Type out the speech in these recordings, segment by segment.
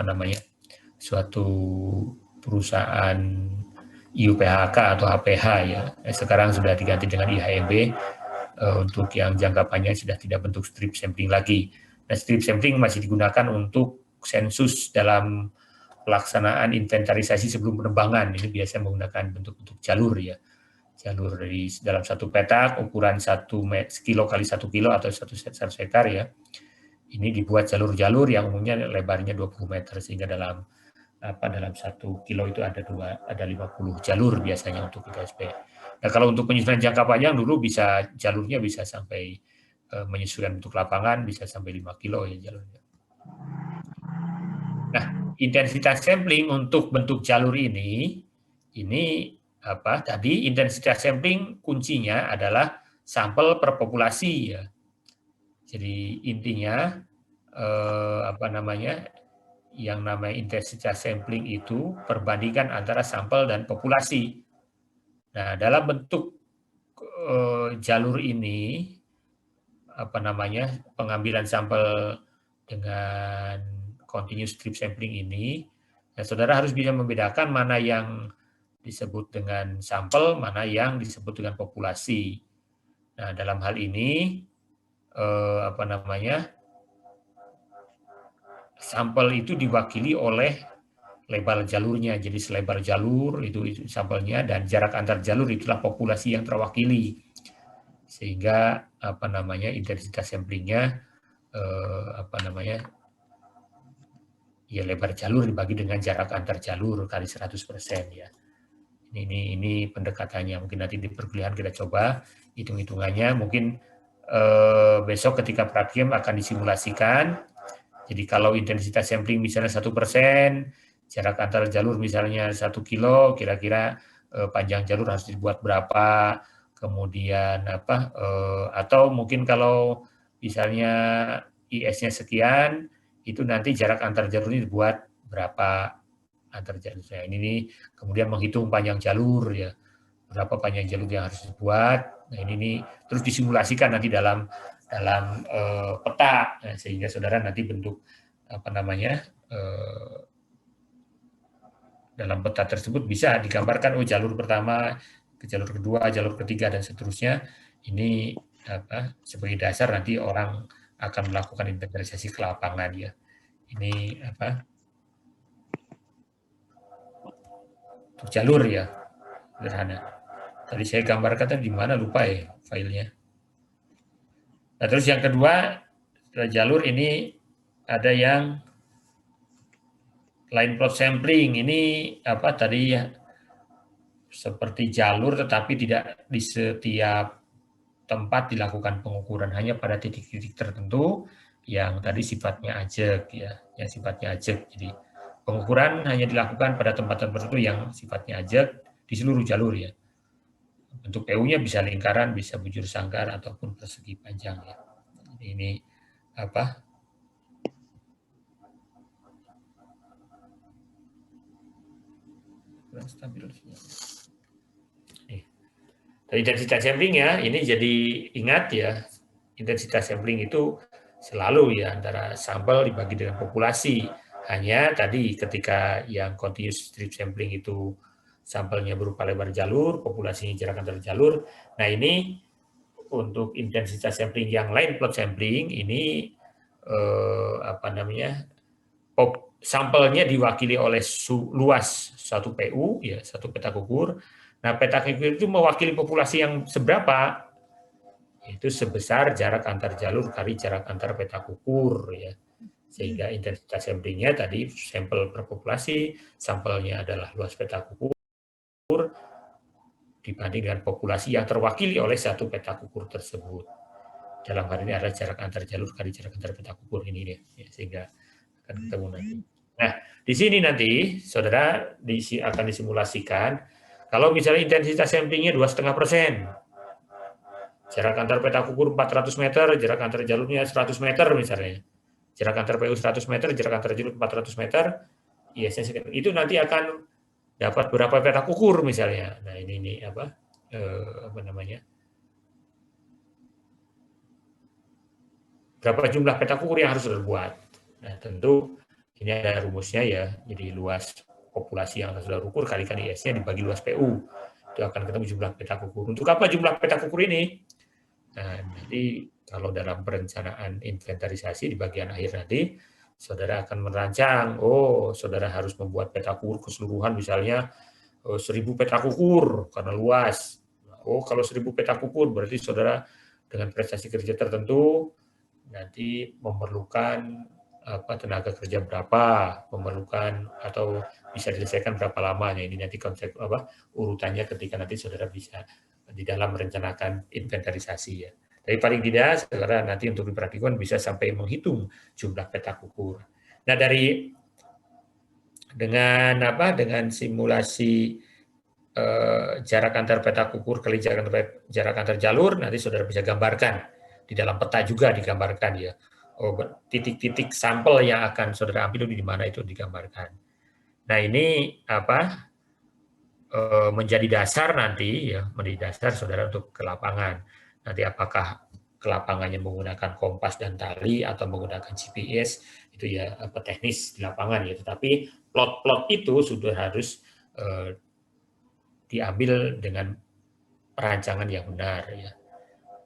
namanya, suatu perusahaan IUPHK atau HPH ya. Sekarang sudah diganti dengan IHMB. Untuk yang jangka panjang sudah tidak bentuk strip sampling lagi. Nah, strip sampling masih digunakan untuk sensus dalam pelaksanaan inventarisasi sebelum penerbangan. Ini biasanya menggunakan bentuk-bentuk jalur ya. Jalur dari dalam satu petak ukuran 1 kilo kali 1 kilo atau 1 hektar ya. Ini dibuat jalur-jalur yang umumnya lebarnya 20 meter sehingga dalam 1 kilo itu ada 50 jalur biasanya untuk ITSP. Nah, kalau untuk penyusunan jangka panjang dulu bisa jalurnya bisa sampai menyesuaikan bentuk lapangan bisa sampai 5 kilo ya jalurnya. Nah, intensitas sampling untuk bentuk jalur ini tadi intensitas sampling kuncinya adalah sampel per populasi ya. Jadi intinya yang namanya intensitas sampling itu perbandingan antara sampel dan populasi. Nah, dalam bentuk jalur ini pengambilan sampel dengan continuous strip sampling ini, nah, saudara harus bisa membedakan mana yang disebut dengan sampel, mana yang disebut dengan populasi. Nah, dalam hal ini sampel itu diwakili oleh lebar jalurnya. Jadi selebar jalur itu sampelnya dan jarak antar jalur itulah populasi yang terwakili. Sehingga intensitas samplingnya ya lebar jalur dibagi dengan jarak antar jalur kali 100% ya. Ini pendekatannya. Mungkin nanti di perkuliahan kita coba hitung-hitungannya. Mungkin besok ketika praktikum akan disimulasikan. Jadi kalau intensitas sampling misalnya 1%, jarak antar jalur misalnya 1 kilo, kira-kira panjang jalur harus dibuat berapa, kemudian atau mungkin kalau misalnya IS-nya sekian, itu nanti jarak antar jalur ini dibuat berapa antar jalur. Nah, ini kemudian menghitung panjang jalur ya, berapa panjang jalur yang harus dibuat. Nah, ini terus disimulasikan nanti dalam peta, nah, sehingga saudara nanti bentuk dalam peta tersebut bisa digambarkan jalur pertama, ke jalur kedua, jalur ketiga dan seterusnya. Ini sebagai dasar nanti orang akan melakukan inventarisasi ke lapangan ya. Ini untuk jalur ya, sederhana. Tadi saya gambarkan tadi di mana lupa ya filenya. Nah, terus yang kedua, jalur ini ada yang line plot sampling. Ini tadi ya, seperti jalur tetapi tidak di setiap tempat dilakukan pengukuran, hanya pada titik-titik tertentu yang tadi sifatnya ajek ya, yang sifatnya ajek. Jadi pengukuran hanya dilakukan pada tempat tertentu yang sifatnya ajek di seluruh jalur ya. Bentuk PU-nya bisa lingkaran, bisa bujur sangkar ataupun persegi panjang ya. Ini intensitas sampling ya, ini jadi ingat ya, intensitas sampling itu selalu ya antara sampel dibagi dengan populasi. Hanya tadi ketika yang continuous strip sampling itu sampelnya berupa lebar jalur, populasinya jarak antar jalur. Nah, ini untuk intensitas sampling yang line plot sampling ini sampelnya diwakili oleh luas satu PU ya, satu petak ukur. Nah, petak ukur itu mewakili populasi yang seberapa? Itu sebesar jarak antar jalur kali jarak antar petak ukur ya. Sehingga intensitas samplingnya tadi sampel per populasi, sampelnya adalah luas petak ukur dibanding dengan populasi yang terwakili oleh satu petak ukur tersebut. Dalam hal ini adalah jarak antar jalur kali jarak antar petak ukur ini ya, sehingga akan ketemu nanti. Nah, di sini nanti saudara akan disimulasikan kalau misalnya intensitas samplingnya 2,5%, jarak antar petak ukur 400 meter, jarak antar jalurnya 100 meter misalnya, jarak antar PU 100 meter, jarak antar jalur 400 meter, itu nanti akan dapat berapa petak ukur misalnya. Nah, ini berapa jumlah petak ukur yang harus dibuat. Nah, tentu Ini ada rumusnya ya, jadi luas populasi yang sudah ukur kalikan IS-nya dibagi luas PU. Itu akan ketemu jumlah petak ukur. Untuk apa jumlah petak ukur ini? Nah, jadi kalau dalam perencanaan inventarisasi di bagian akhir nanti, saudara akan merancang, saudara harus membuat petak ukur keseluruhan misalnya 1000 petak ukur karena luas. Kalau 1000 petak ukur berarti saudara dengan prestasi kerja tertentu nanti memerlukan tenaga kerja berapa, memerlukan atau bisa diselesaikan berapa lamanya. Ini nanti konsep urutannya ketika nanti saudara bisa di dalam merencanakan inventarisasi ya. Tapi paling tidak saudara nanti untuk diperhatikan bisa sampai menghitung jumlah petak ukur. Nah, dengan simulasi jarak antar petak ukur kali jarak antar jalur, nanti saudara bisa gambarkan di dalam peta juga digambarkan ya. Titik-titik sampel yang akan saudara ambil di mana itu digambarkan. Nah, ini menjadi dasar nanti ya, menjadi dasar saudara untuk ke lapangan. Nanti apakah ke lapangannya menggunakan kompas dan tali atau menggunakan GPS itu ya teknis di lapangan ya. Tetapi plot-plot itu sudah harus diambil dengan perancangan yang benar ya,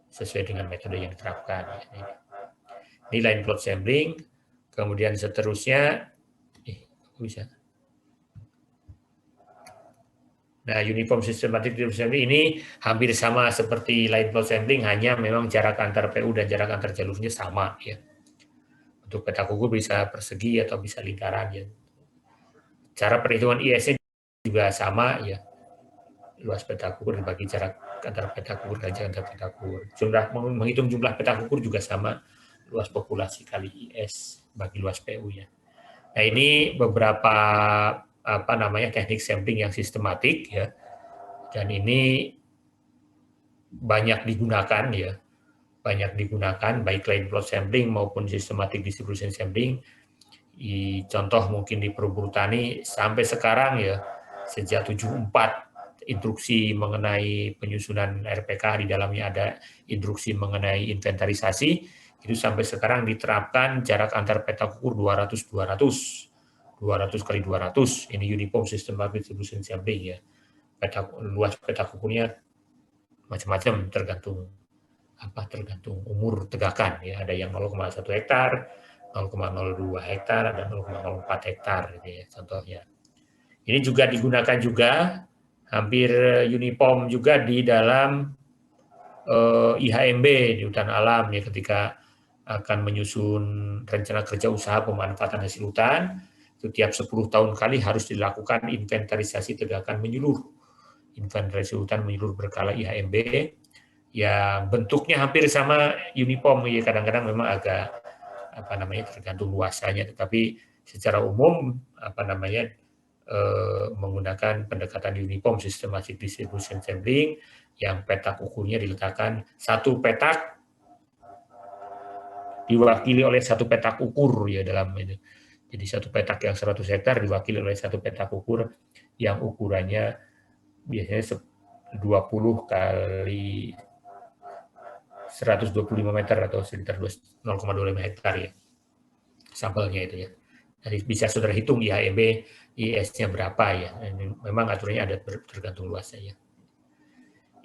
sesuai dengan metode yang diterapkan. Ini line plot sampling, kemudian seterusnya bisa. Nah, uniform systematic sampling ini hampir sama seperti line plot sampling, hanya memang jarak antar PU dan jarak antar jalurnya sama ya. Untuk petak ukur bisa persegi atau bisa lingkaran ya. Cara perhitungan IS-nya juga sama ya. Luas petak ukur dibagi jarak antar petak ukur dan jarak antar petak ukur. Menghitung jumlah petak ukur juga sama, luas populasi kali IS bagi luas PU ya. Nah, ini beberapa teknik sampling yang sistematik ya. Dan ini banyak digunakan ya. Banyak digunakan baik line plot sampling maupun systematic distribution sampling. Contoh mungkin di Perubur Tani sampai sekarang ya, sejak 74 instruksi mengenai penyusunan RPK, di dalamnya ada instruksi mengenai inventarisasi, itu sampai sekarang diterapkan jarak antar petak ukur 200 kali 200. Ini uniform systematic distribution sampling ya. Luas petak ukurnya macam-macam tergantung umur tegakan ya. Ada yang 0,1 hektar, 0,02 hektar, ada 0,04 hektar gitu ya contohnya. Ini juga digunakan juga hampir uniform juga di dalam IHMB di hutan alam ya, ketika akan menyusun rencana kerja usaha pemanfaatan hasil hutan, itu tiap 10 tahun kali harus dilakukan inventarisasi tegakan menyeluruh. Inventarisasi hutan menyeluruh berkala IHMB yang bentuknya hampir sama uniform ya, kadang-kadang memang agak tergantung luasannya, tetapi secara umum menggunakan pendekatan uniform systematic distribution sampling yang petak ukurnya diletakkan satu petak diwakili oleh satu petak ukur ya dalam itu. Jadi satu petak yang 100 hektar diwakili oleh satu petak ukur yang ukurannya biasanya 20 kali 125 meter atau sekitar 0,25 hektar ya sampelnya itu ya. Jadi bisa saudara hitung IHMB IS-nya berapa ya. Memang aturannya ada tergantung luasnya ya.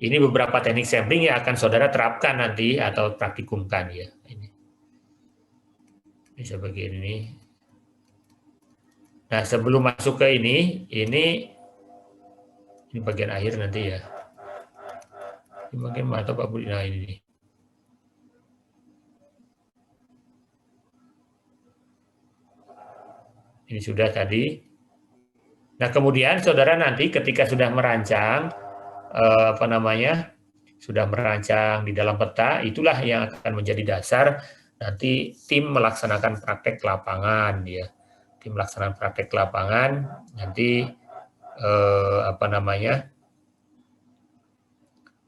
Ini beberapa teknik sampling yang akan saudara terapkan nanti atau praktikumkan ya. Ini bisa bagian ini. Nah, sebelum masuk ke ini bagian akhir nanti ya. Ini bagian mana Pak Budi? Nah, ini nih. Ini sudah tadi. Nah, kemudian saudara nanti ketika sudah merancang sudah merancang di dalam peta, itulah yang akan menjadi dasar nanti tim melaksanakan praktek lapangan ya. Tim melaksanakan praktek lapangan nanti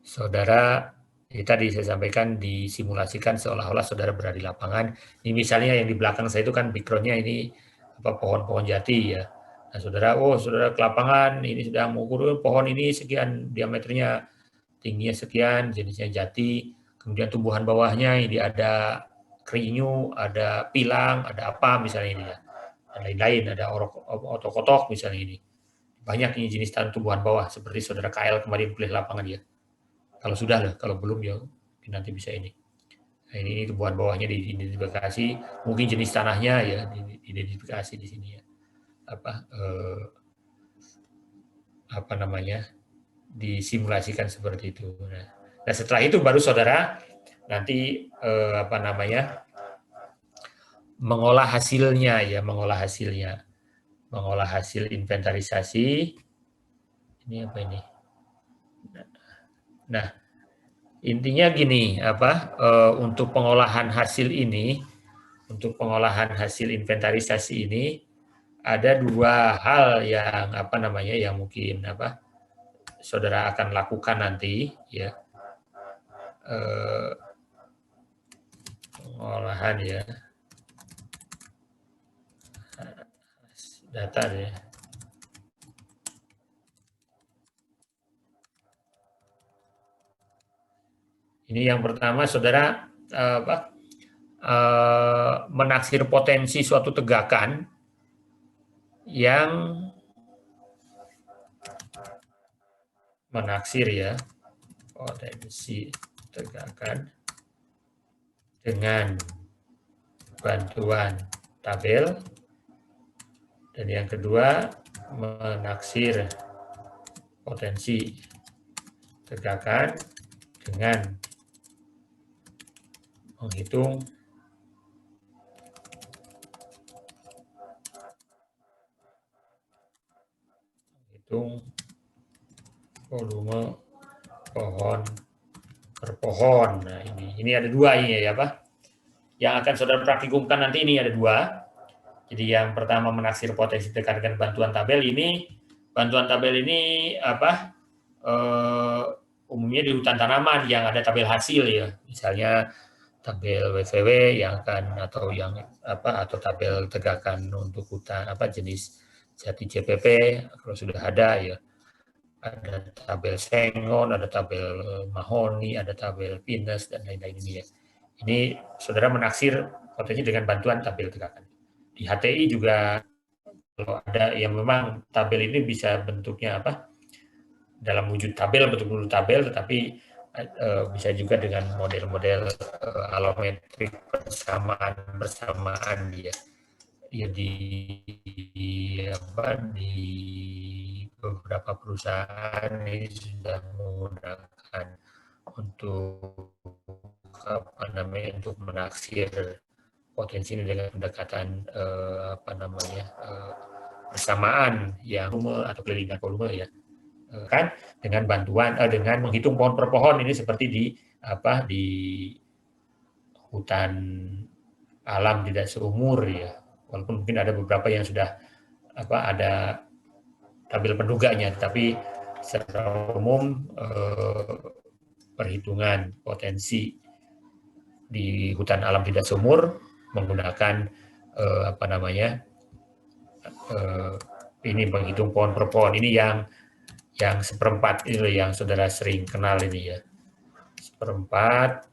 saudara tadi saya sampaikan disimulasikan seolah-olah saudara berada di lapangan. Ini misalnya yang di belakang saya itu kan background-nya ini pohon-pohon jati ya. Nah, saudara ke lapangan, ini sudah mengukur pohon ini sekian diameternya, tingginya sekian, jenisnya jati, kemudian tumbuhan bawahnya ini ada kerinyu, ada pilang, ada apa misalnya ini ya. dan lain-lain, ada otok-otok misalnya ini. Banyak ini jenis tumbuhan bawah seperti saudara KL kemarin pilih lapangan ya. Kalau sudah lah, kalau belum ya nanti bisa ini. Nah, ini tumbuhan bawahnya diidentifikasi, mungkin jenis tanahnya ya diidentifikasi di sini ya. Apa namanya? Disimulasikan seperti itu. Nah, setelah itu baru saudara nanti mengolah hasilnya ya, mengolah hasil inventarisasi. Ini apa ini? Nah, intinya gini, untuk pengolahan hasil ini, untuk pengolahan hasil inventarisasi ini ada dua hal yang yang mungkin saudara akan lakukan nanti ya. Pengolahan ya. Data ya. Ini yang pertama saudara menaksir potensi suatu tegakan yang menaksir ya potensi tegakan dengan bantuan tabel, dan yang kedua menaksir potensi tegakan dengan menghitung volume pohon per pohon. Nah, ini ada dua ini ya yang akan saudara praktikumkan nanti. Ini ada dua. Jadi yang pertama menaksir potensi tegakan dengan bantuan tabel ini. Bantuan tabel ini umumnya di hutan tanaman yang ada tabel hasil ya. Misalnya tabel WVW yang akan atau tabel tegakan untuk hutan jenis jati JPP kalau sudah ada ya. Ada tabel sengon, ada tabel mahoni, ada tabel pinus dan lain-lain ini ya. Ini saudara menaksir potensi dengan bantuan tabel tegakan. Di HTI juga kalau ada yang memang tabel ini bisa bentuknya dalam wujud tabel, bentuk tabel, tetapi bisa juga dengan model-model alometrik bersamaan ya. Di beberapa perusahaan ini sudah menggunakan untuk untuk menaksir potensi ini dengan pendekatan bersamaan yang volume atau kelilingan volume ya, kan dengan bantuan dengan menghitung pohon per pohon. Ini seperti di hutan alam tidak seumur ya, walaupun mungkin ada beberapa yang sudah ada tabel penduganya, tapi secara umum perhitungan potensi di hutan alam tidak seumur menggunakan ini menghitung pohon per pohon. Ini yang seperempat itu yang saudara sering kenal ini ya, seperempat